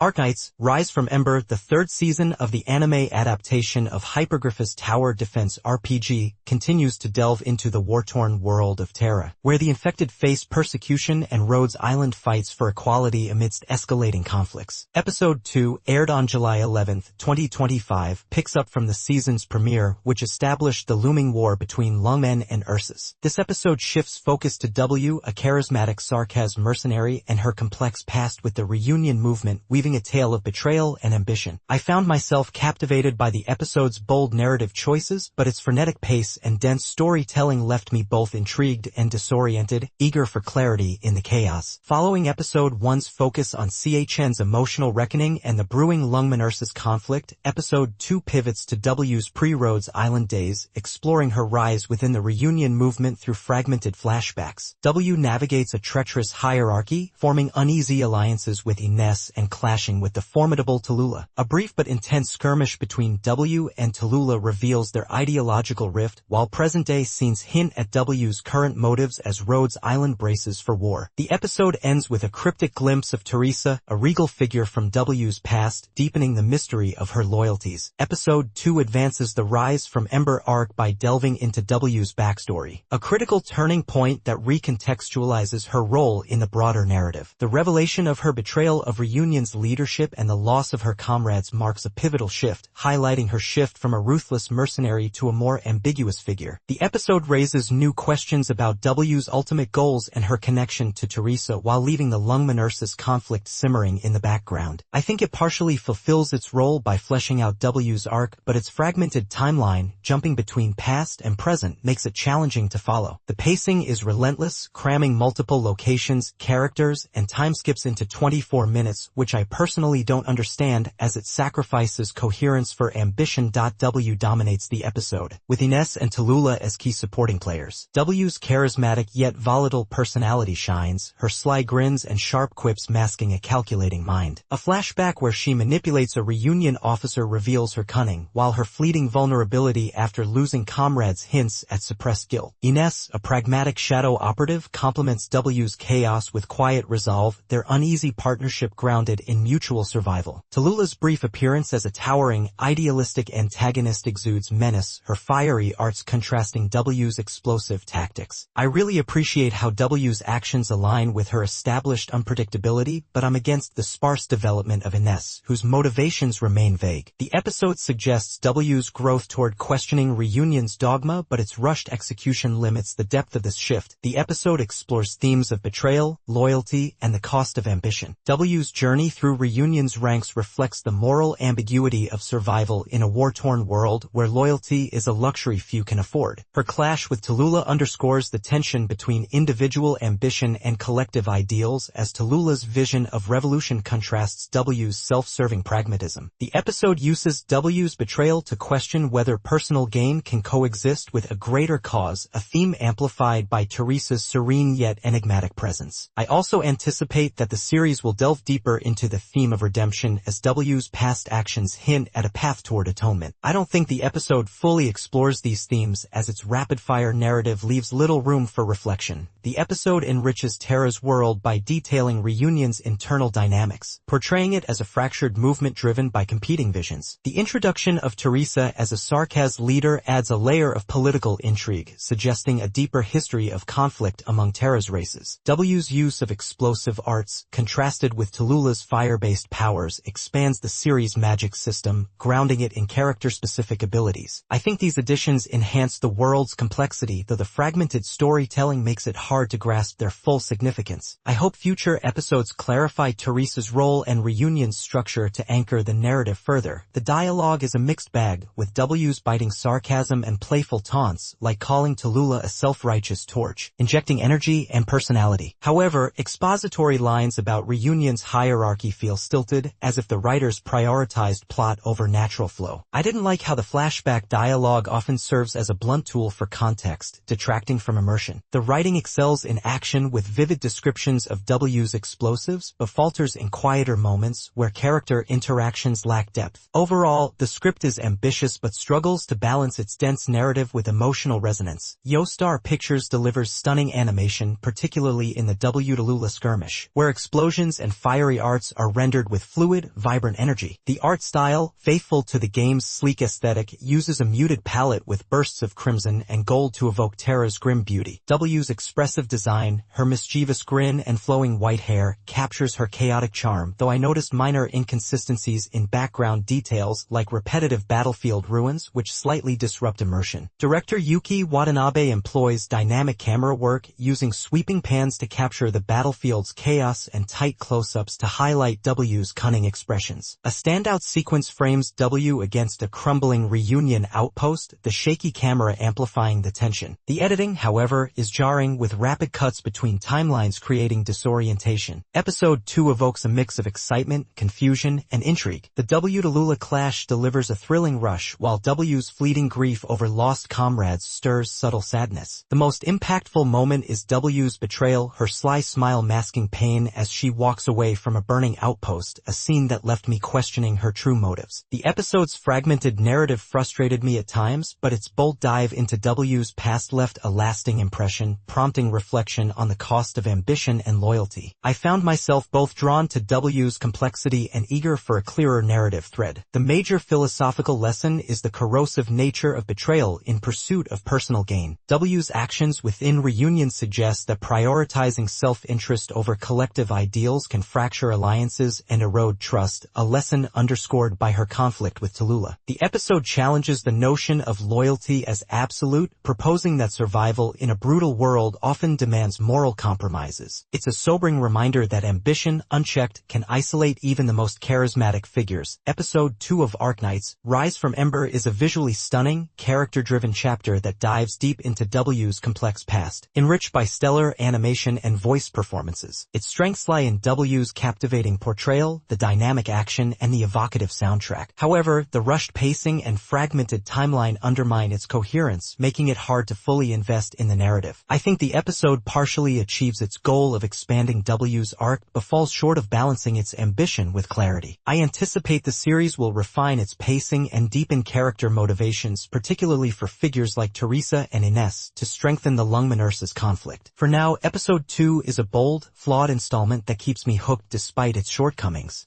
Arknights, Rise from Ember, the third season of the anime adaptation of Hypergrapha's tower defense RPG, continues to delve into the war-torn world of Terra, where the infected face persecution and Rhodes Island fights for equality amidst escalating conflicts. Episode 2, aired on July 11, 2025, picks up from the season's premiere, which established the looming war between Lungmen and Ursus. This episode shifts focus to W, a charismatic sarcasm mercenary, and her complex past with the reunion movement, weaving a tale of betrayal and ambition. I found myself captivated by the episode's bold narrative choices, but its frenetic pace and dense storytelling left me both intrigued and disoriented, eager for clarity in the chaos. Following episode 1's focus on CHN's emotional reckoning and the brewing Lungmen-Ursus conflict, episode 2 pivots to W's pre-Rhodes Island days, exploring her rise within the reunion movement through fragmented flashbacks. W navigates a treacherous hierarchy, forming uneasy alliances with Ines and clashing with the formidable Tallulah. A brief but intense skirmish between W and Tallulah reveals their ideological rift, while present-day scenes hint at W's current motives as Rhodes Island braces for war. The episode ends with a cryptic glimpse of Teresa, a regal figure from W's past, deepening the mystery of her loyalties. Episode 2 advances the Rise from Ember arc by delving into W's backstory, a critical turning point that recontextualizes her role in the broader narrative. The revelation of her betrayal of Reunion's leadership and the loss of her comrades marks a pivotal shift, highlighting her shift from a ruthless mercenary to a more ambiguous figure. The episode raises new questions about W's ultimate goals and her connection to Teresa while leaving the Lungmen-Ursus conflict simmering in the background. I think it partially fulfills its role by fleshing out W's arc, but its fragmented timeline, jumping between past and present, makes it challenging to follow. The pacing is relentless, cramming multiple locations, characters, and time skips into 24 minutes, which I personally don't understand as it sacrifices coherence for ambition. W dominates the episode, with Ines and Tallulah as key supporting players. W's charismatic yet volatile personality shines, her sly grins and sharp quips masking a calculating mind. A flashback where she manipulates a reunion officer reveals her cunning, while her fleeting vulnerability after losing comrades hints at suppressed guilt. Ines, a pragmatic shadow operative, complements W's chaos with quiet resolve, their uneasy partnership grounded in mutual survival. Tallulah's brief appearance as a towering, idealistic antagonist exudes menace, her fiery arts contrasting W's explosive tactics. I really appreciate how W's actions align with her established unpredictability, but I'm against the sparse development of Ines, whose motivations remain vague. The episode suggests W's growth toward questioning Reunion's dogma, but its rushed execution limits the depth of this shift. The episode explores themes of betrayal, loyalty, and the cost of ambition. W's journey through Reunion's ranks reflects the moral ambiguity of survival in a war-torn world where loyalty is a luxury few can afford. Her clash with Tallulah underscores the tension between individual ambition and collective ideals as Tallulah's vision of revolution contrasts W's self-serving pragmatism. The episode uses W's betrayal to question whether personal gain can coexist with a greater cause, a theme amplified by Teresa's serene yet enigmatic presence. I also anticipate that the series will delve deeper into the theme of redemption as W's past actions hint at a path toward atonement. I don't think the episode fully explores these themes as its rapid-fire narrative leaves little room for reflection. The episode enriches Terra's world by detailing Reunion's internal dynamics, portraying it as a fractured movement driven by competing visions. The introduction of Teresa as a sarcasm leader adds a layer of political intrigue, suggesting a deeper history of conflict among Terra's races. W's use of explosive arts, contrasted with Tallulah's fire-based powers, expands the series' magic system, grounding it in character-specific abilities. I think these additions enhance the world's complexity, though the fragmented storytelling makes it hard to grasp their full significance. I hope future episodes clarify Teresa's role and Reunion's structure to anchor the narrative further. The dialogue is a mixed bag, with W's biting sarcasm and playful taunts, like calling Tallulah a self-righteous torch, injecting energy and personality. However, expository lines about Reunion's hierarchy feel stilted, as if the writers prioritized plot over natural flow. I didn't like how the flashback dialogue often serves as a blunt tool for context, detracting from immersion. The writing excels in action with vivid descriptions of W's explosives, but falters in quieter moments where character interactions lack depth. Overall, the script is ambitious but struggles to balance its dense narrative with emotional resonance. Yostar Pictures delivers stunning animation, particularly in the W-Tallulah skirmish, where explosions and fiery arts are are rendered with fluid, vibrant energy. The art style, faithful to the game's sleek aesthetic, uses a muted palette with bursts of crimson and gold to evoke Terra's grim beauty. W's expressive design, her mischievous grin and flowing white hair, captures her chaotic charm, though I noticed minor inconsistencies in background details like repetitive battlefield ruins which slightly disrupt immersion. Director Yuki Watanabe employs dynamic camera work, using sweeping pans to capture the battlefield's chaos and tight close-ups to highlight W's cunning expressions. A standout sequence frames W against a crumbling Reunion outpost, the shaky camera amplifying the tension. The editing, however, is jarring, with rapid cuts between timelines creating disorientation. Episode 2 evokes a mix of excitement, confusion, and intrigue. The W to Lula clash delivers a thrilling rush, while W's fleeting grief over lost comrades stirs subtle sadness. The most impactful moment is W's betrayal, her sly smile masking pain as she walks away from a burning outpost, a scene that left me questioning her true motives. The episode's fragmented narrative frustrated me at times, but its bold dive into W's past left a lasting impression, prompting reflection on the cost of ambition and loyalty. I found myself both drawn to W's complexity and eager for a clearer narrative thread. The major philosophical lesson is the corrosive nature of betrayal in pursuit of personal gain. W's actions within Reunion suggest that prioritizing self-interest over collective ideals can fracture alliances and erode trust, a lesson underscored by her conflict with Tallulah. The episode challenges the notion of loyalty as absolute, proposing that survival in a brutal world often demands moral compromises. It's a sobering reminder that ambition, unchecked, can isolate even the most charismatic figures. Episode 2 of Arknights, Rise from Ember, is a visually stunning, character-driven chapter that dives deep into W's complex past, enriched by stellar animation and voice performances. Its strengths lie in W's captivating portrayal, the dynamic action, and the evocative soundtrack. However, the rushed pacing and fragmented timeline undermine its coherence, making it hard to fully invest in the narrative. I think the episode partially achieves its goal of expanding W's arc, but falls short of balancing its ambition with clarity. I anticipate the series will refine its pacing and deepen character motivations, particularly for figures like Teresa and Ines, to strengthen the Lungman-Ursa's conflict. For now, Episode 2 is a bold, flawed installment that keeps me hooked despite its shortcomings.